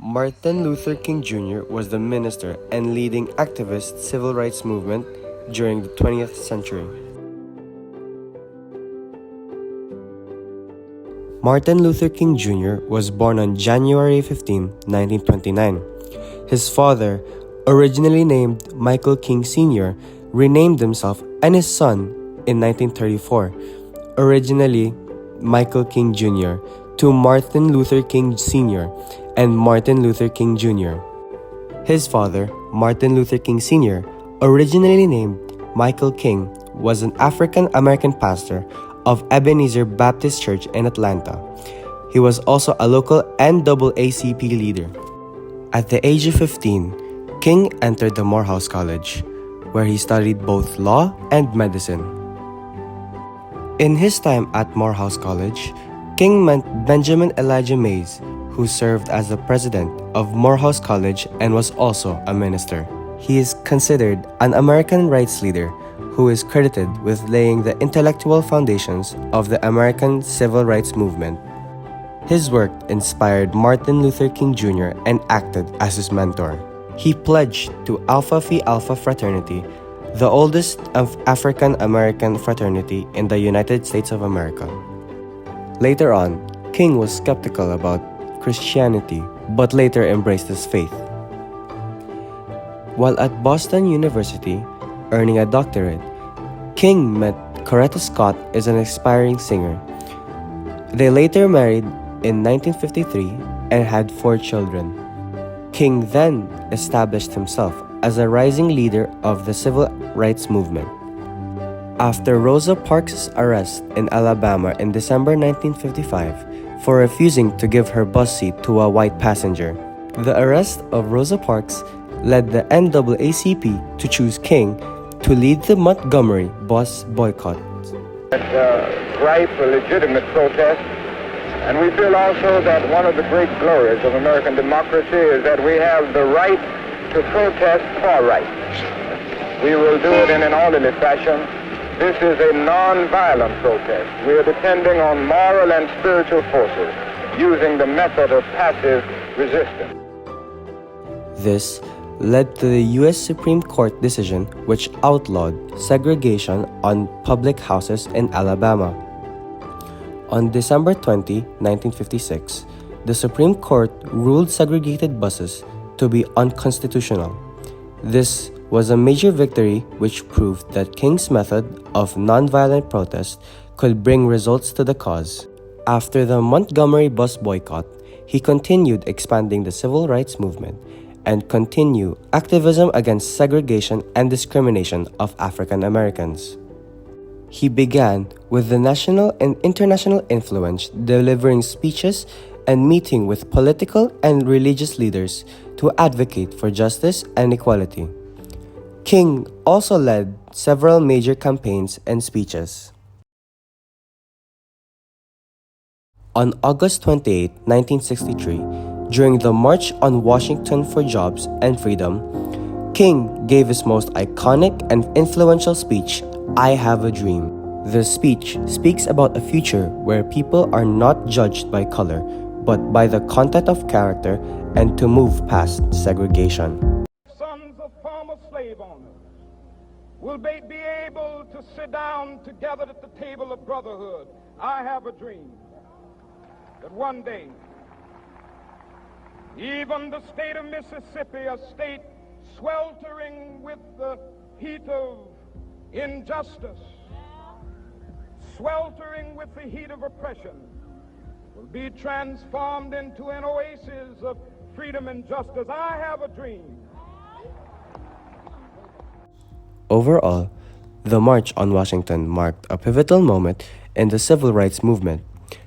Martin Luther King Jr. was the minister and leading activist civil rights movement during the 20th century. Martin Luther King Jr. was born on January 15, 1929. His father, originally named Michael King Sr., renamed himself and his son in 1934, originally Michael King Jr., to Martin Luther King Sr. and Martin Luther King Jr. His father, Martin Luther King Sr., originally named Michael King, was an African American pastor of Ebenezer Baptist Church in Atlanta. He was also a local NAACP leader. At the age of 15, King entered the Morehouse College, where he studied both law and medicine. In his time at Morehouse College, King met Benjamin Elijah Mays, who served as the president of Morehouse College and was also a minister. He is considered an American rights leader who is credited with laying the intellectual foundations of the American civil rights movement. His work inspired Martin Luther King Jr. and acted as his mentor. He pledged to Alpha Phi Alpha fraternity, the oldest of African American fraternity in the United States of America. Later on, King was skeptical about Christianity, but later embraced his faith. While at Boston University, earning a doctorate, King met Coretta Scott as an aspiring singer. They later married in 1953 and had 4 children. King then established himself as a rising leader of the civil rights movement. After Rosa Parks' arrest in Alabama in December 1955 for refusing to give her bus seat to a white passenger, the arrest of Rosa Parks led the NAACP to choose King to lead the Montgomery bus boycott. Ripe, legitimate protest, and we feel also that one of the great glories of American democracy is that we have the right to protest for rights. We will do it in an orderly fashion. This is a non-violent protest. We are depending on moral and spiritual forces, using the method of passive resistance. This led to the U.S. Supreme Court decision which outlawed segregation on public houses in Alabama. On December 20, 1956, the Supreme Court ruled segregated buses to be unconstitutional. This was a major victory which proved that King's method of nonviolent protest could bring results to the cause. After the Montgomery bus boycott, he continued expanding the civil rights movement and continued activism against segregation and discrimination of African Americans. He began with the national and international influence, delivering speeches and meeting with political and religious leaders to advocate for justice and equality. King also led several major campaigns and speeches. On August 28, 1963, during the March on Washington for Jobs and Freedom, King gave his most iconic and influential speech, "I Have a Dream." The speech speaks about a future where people are not judged by color, but by the content of character, and to move past segregation. Sons of former slave owners will be able to sit down together at the table of brotherhood. I have a dream that one day, even the state of Mississippi, a state sweltering with the heat of injustice, sweltering with the heat of oppression, will be transformed into an oasis of freedom and justice. I have a dream. Overall, the March on Washington marked a pivotal moment in the civil rights movement,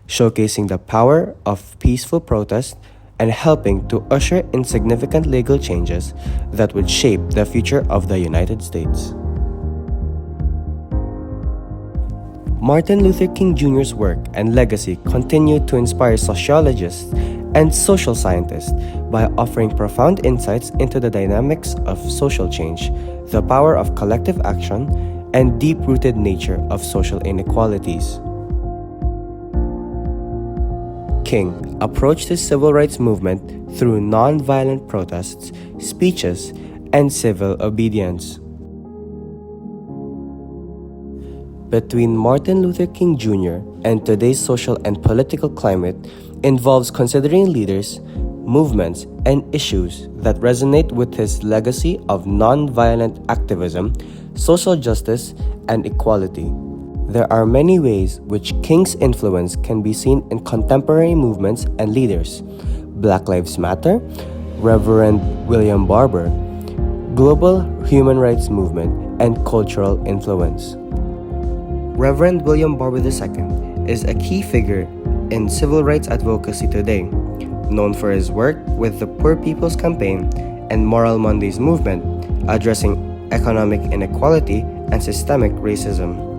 showcasing the power of peaceful protest and helping to usher in significant legal changes that would shape the future of the United States. Martin Luther King Jr.'s work and legacy continued to inspire sociologists and social scientists by offering profound insights into the dynamics of social change, the power of collective action, and deep-rooted nature of social inequalities. King approached his civil rights movement through non-violent protests, speeches, and civil obedience. Between Martin Luther King Jr. and today's social and political climate involves considering leaders, movements, and issues that resonate with his legacy of non-violent activism, social justice, and equality. There are many ways which King's influence can be seen in contemporary movements and leaders: Black Lives Matter, Reverend William Barber, global human rights movement, and cultural influence. Reverend William Barber II is a key figure in civil rights advocacy today, known for his work with the Poor People's Campaign and Moral Mondays movement, addressing economic inequality and systemic racism.